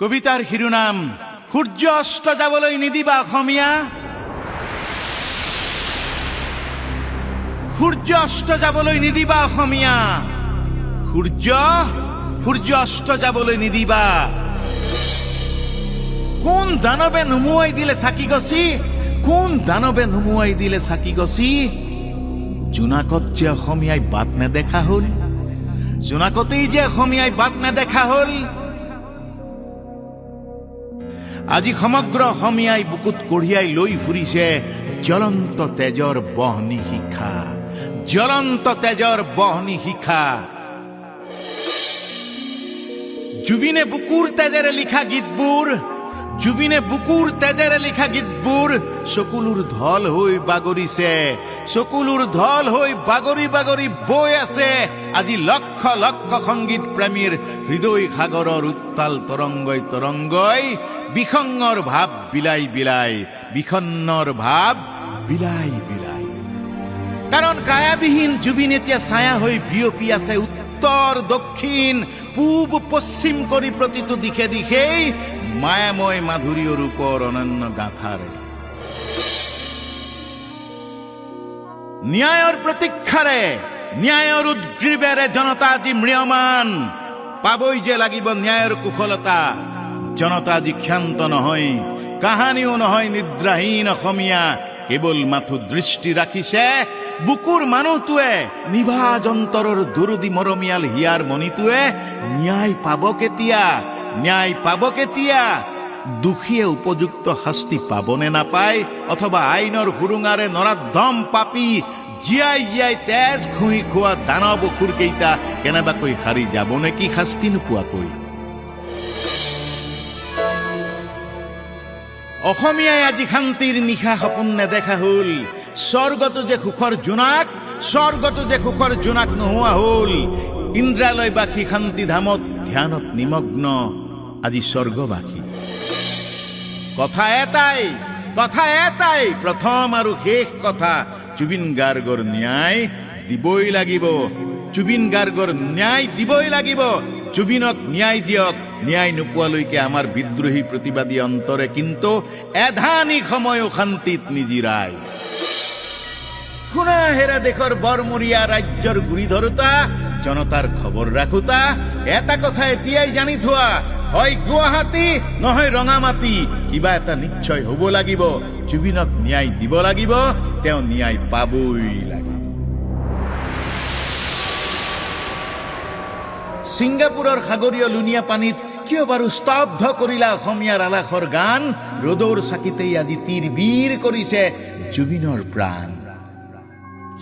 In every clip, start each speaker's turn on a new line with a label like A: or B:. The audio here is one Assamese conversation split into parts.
A: কবিতাৰ শিৰোনাম সূৰ্য অস্ত যাবলৈ নিদিবা অসমীয়া। সূৰ্য অস্ত যাবলৈ নিদিবা অসমীয়া। সূৰ্য অস্ত যাবলৈ নিদিবা। কোন দানৱে নুমুৱাই দিলে চাকি গছি, কোন দানৱে নুমুৱাই দিলে চাকি গছি। জোনাকত যে অসমীয়াই বাট নেদেখা হল, জোনাকতেই যে অসমীয়াই বাট নেদেখা হল। আজি সমগ্ৰ অসমীয়াই বুকুত কঢ়িয়াই লৈ ফুৰিছে জ্বলন্ত তেজৰ বহনী শিখা, জ্বলন্ত তেজৰ বহনী শিখা। জুবিনে বুকুৰ তেজেৰে লিখা গীতবোৰ, জুবিনে বুকুৰ তেজেৰে লিখা গীতবোৰ চকুলোৰ ঢল হৈ বাগৰিছে, চকুলোৰ ঢল হৈ বাগৰি বাগৰি বৈ আছে আজি লক্ষ লক্ষ সংগীত প্ৰেমীৰ হৃদয় সাগৰৰ উত্তাল তৰংগই তৰংগই বিসংগৰ ভাৱ বিলাই বিলাই, বিষণ্ণৰ ভাৱ বিলাই বিলাই। কাৰণ কায়াবিহীন জুবিন এতিয়া ছায়া হৈ বিয়পি আছে উত্তৰ দক্ষিণ পূব পশ্চিম কৰি প্ৰতিটো দিশে দিশেই মায়াময় মাধুৰীয় ৰূপৰ অনন্য গাথাৰে। ন্যায়ৰ প্ৰতীক্ষাৰে, ন্যায়ৰ উদ্গ্ৰীৱেৰে জনতা আজি ম্ৰিয়মান। পাবই যে লাগিব ন্যায়ৰ কুশলতা। জনতা আজি ক্ষান্ত নহয়, কাহানিও নহয় নিদ্ৰাহীন অসমীয়া। কেৱল মাথো দৃষ্টি ৰাখিছে বুকুৰ মানুহটোৱে, নিভাজ অন্তৰৰ দুৰুদি মৰমীয়াল হিয়াৰ মণিটোৱে। ন্যায় পাব কেতিয়া, ন্যায় পাব কেতিয়া? দোষীয়ে উপযুক্ত শাস্তি পাবনে নাপায়, অথবা আইনৰ সুৰুঙাৰে নৰাধম পাপী জীয়াই জীয়াই তেজ ঘুই খোৱা দানৱ অসুৰকেইটা কেনেবাকৈ সাৰি যাব নেকি শাস্তি নোপোৱাকৈ? অসমীয়াই আজি শান্তিৰ নিশা সপোন নেদেখা হল। স্বৰ্গতো যে সুখৰ জোনাক, স্বৰ্গতো যে সুখৰ জোনাক নোহোৱা হল। ইন্দ্ৰালয়বাসী শান্তিধামত ধ্যানত নিমগ্ন আজি স্বৰ্গবাসী। কথা এটাই, প্ৰথম আৰু শেষ কথা, জুবিন গাৰ্গৰ ন্যায় দিবই লাগিব, জুবিন গাৰ্গৰ ন্যায় দিবই লাগিব। জুবিনক ন্যায় দিয়ক। ন্যায় নোপোৱালৈকে আমাৰ বিদ্ৰোহী প্ৰতিবাদী অন্তৰে কিন্তু এধানি সময়ো শান্তিত নিজিৰাই। শুনা হেৰা দেশৰ বৰমূৰীয়া ৰাজ্যৰ গুৰি ধৰোতা, জনতাৰ খবৰ ৰাখোতা, এটা কথা এতিয়াই জানি থোৱা, হয় গুৱাহাটী নহয় ৰঙামাটি, কিবা এটা নিশ্চয় হ'ব লাগিব। জুবিনক ন্যায় দিব লাগিব, তেওঁ ন্যায় পাবই লাগিব। ছিংগাপুৰৰ সাগৰীয় লুণীয়া পানীত কিয় বাৰু স্তব্ধ কৰিলা অসমীয়াৰ আলাসৰ গান? ৰ'দৰ চাকিতেই আজি তীৰ বীৰ কৰিছে জুবিনৰ প্ৰাণ।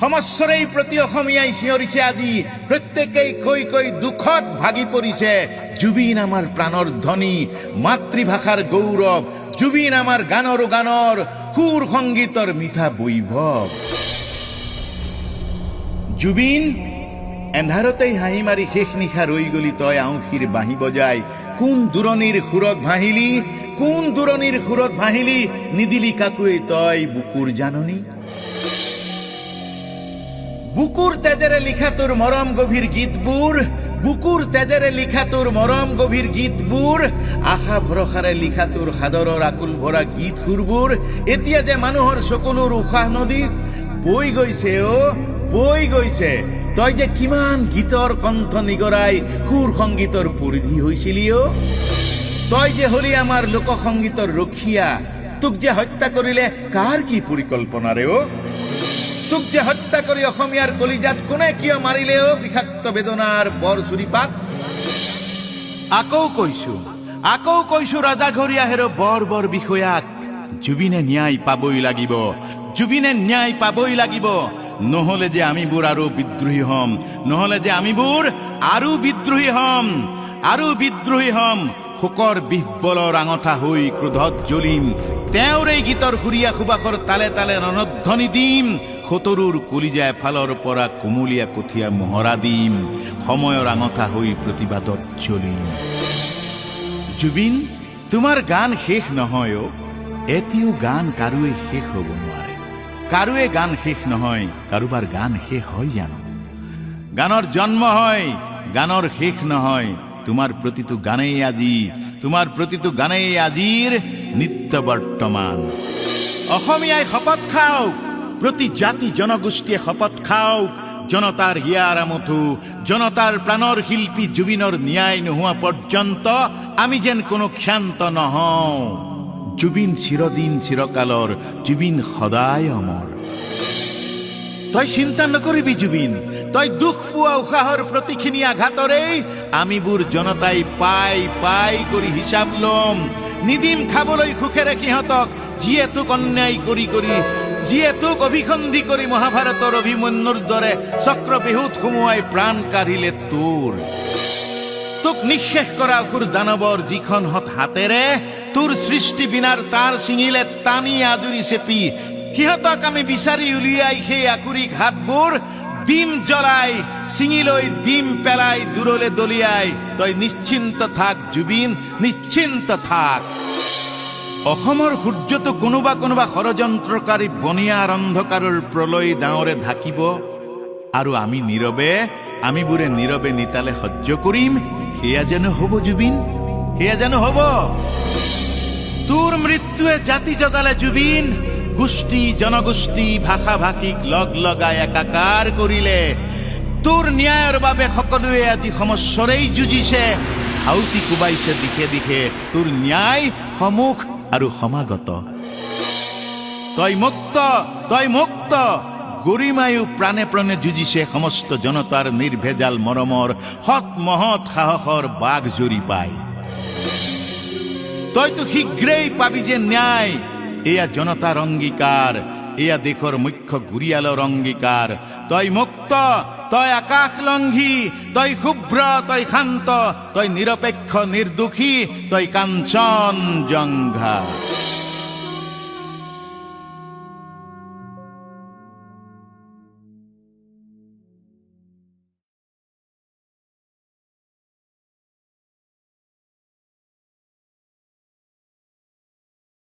A: সমস্বৰেই প্ৰতি অসমীয়াই চিঞৰিছে আজি, প্ৰত্যেকেই কৈ কৈ দুখত ভাগি পৰিছে। জুবিন আমাৰ প্ৰাণৰ ধ্বনি, মাতৃভাষাৰ গৌৰৱ। জুবিন আমাৰ গানৰো গানৰ, সুৰ সংগীতৰ মিঠা বৈভৱ। জুবিন এন্ধাৰতেই হাঁহি মাৰি শেষ নিশা ৰৈ গলি তই আউসীৰ বাঁহী বজাই। কোন দূৰণিৰ সুৰত ভাহিলি, কোন দূৰণিৰ সুৰত ভাহিলি, নিদিলি কাকুৱে তই বুকুৰ জাননী। বুকুৰ তেজেৰে লিখা তোৰ মৰম গভীৰ গীতবোৰ, বুকুৰ তেজেৰে লিখা তোৰ মৰম গভীৰ গীতবোৰ, আশা ভৰসাৰে লিখা তোৰ সাদৰৰ আকুল ভৰা গীত সুৰবোৰ এতিয়া যে মানুহৰ চকুলোৰ উশাহ নদীত বৈ গৈছে, বৈ গৈছে। তই যে কিমান গীতৰ কণ্ঠ নিগৰাই সুৰ সংগীতৰ পৰিধি হৈছিলি। তই যে হলি আমাৰ লোকসংগীতৰ ৰখীয়া। তোক যে হত্যা কৰিলে কাৰ কি পৰিকল্পনাৰে? তোক যে হত্যা কৰি অসমীয়াৰ কলিজাত কোনে কিয় মাৰিলে বিষাক্ত বেদনাৰ বৰ চুৰিপাত? আকৌ কৈছো ৰজাঘৰীয়া হেৰ বৰ বৰ বিষয়াক, জুবিনে ন্যায় পাবই লাগিব, জুবিনে ন্যায় পাবই লাগিব। নহলে যে আমিবোৰ আৰু বিদ্ৰোহী হম, নহলে যে আমিবোৰ আৰু বিদ্ৰোহী হম, আৰু বিদ্ৰোহী হম। শোকৰ বিহ্বলৰ আঙঠা হৈ ক্ৰোধত জ্বলিম, তেওঁৰ এই গীতৰ সুৰীয়া সুবাসৰ তালে তালে ৰণধ্বনি দিম। সতৰুৰ কলিজা এফালৰ পৰা কুমলীয়া কঠীয়া মহৰা দিম, সময়ৰ আঙঠা হৈ প্ৰতিবাদত জ্বলিম। জুবিন, তোমাৰ গান শেষ নহয়। এতিয়াও গান কাৰোৱে শেষ হ'ব নোৱাৰে। কাৰোৱে গান শেষ নহয়। কাৰোবাৰ গান শেষ হয় জানো? গানৰ জন্ম হয়, গানৰ শেষ নহয়। তোমাৰ প্ৰতিটো গানেই আজি তোমাৰ প্ৰতিটো গানেই আজিৰ নিত্য বৰ্তমান। অসমীয়াই শপত খাওক, প্ৰতি জাতি জনগোষ্ঠীয়ে শপত খাওক, জনতাৰ হিয়াৰ আমঠু, জনতাৰ প্ৰাণৰ শিল্পী জুবিনৰ ন্যায় নোহোৱা পৰ্যন্ত আমি যেন কোনো ক্ষান্ত নহওঁ। জুবিন চিৰদিন চিৰকালৰ, জুবিন সদায় অমৰ। তই চিন্তা নকৰিবি জুবিন, তই দুখ পোৱা উশাহৰ প্ৰতিখিনি আঘাতৰেই আমিবোৰ জনতাই পাই পাই কৰি হিচাপ ল'ম। নিদিম খাবলৈ সুখেৰে সিহঁতক, যিয়ে তোক অন্যায় কৰি কৰি, যিয়ে তোক অভিসন্ধি কৰি মহাভাৰতৰ অভিমন্যুৰ দৰে চক্ৰবেহুত সুমুৱাই প্ৰাণ কাঢ়িলে তোৰ। তোক নিঃশেষ কৰা অসুৰ দানৱৰ যিখন হাতেৰে তোৰ সৃষ্টি বিনাৰ তাঁৰ ছিঙিলে টানি আজুৰি চেপি, সিহঁতক আমি বিচাৰি উলিয়াই সেই আকুৰিক হাতবোৰ ডিম জ্বলাই ছিঙি লৈ ডিম পেলাই দূৰলে দলিয়াই তই নিশ্চিন্ত থাক জুবিন, নিশ্চিন্ত থাক। অসমৰ সূৰ্যটো কোনোবা কোনোবা ষড়যন্ত্ৰকাৰী বনিয়াৰ অন্ধকাৰৰ প্ৰলয় ডাৱৰে ঢাকিব, আৰু আমি আমিবোৰে নীৰৱে নিতালে সহ্য কৰিম। সেয়া জানো হব জুবিন, সেয়া জানো হব? তোৰ মৃত্যুৱে জাতি জগালে জুবিন, গোষ্ঠী জনগোষ্ঠী ভাষা ভাষিক লগ লগাই একাকাৰ কৰিলে। তোৰ ন্যায়ৰ বাবে সকলোৱে আজি সমস্বৰেই যুঁজিছে, আউতি কোবাইছে দিশে দিশে তোৰ ন্যায় সমুখ আৰু সমাগত। তই মুক্ত, তই মুক্ত। গৰিমায়ো প্ৰাণে প্ৰাণে যুঁজিছে সমস্ত জনতাৰ নিৰ্ভেজাল মৰমৰ সৎ মহৎ সাহসৰ বাঘ জুৰি পাই। তইতো শীঘ্ৰেই পাবি যে ন্যায়, এয়া জনতাৰ অংগীকাৰ, এয়া দেশৰ মুখ্য গুৰিয়ালৰ অংগীকাৰ। তই মুক্ত, তই আকাশ লংঘী, তই শুভ্ৰ, তই শান্ত, তই নিৰপেক্ষ নিৰ্দোষী, তই কাঞ্চন জংঘা।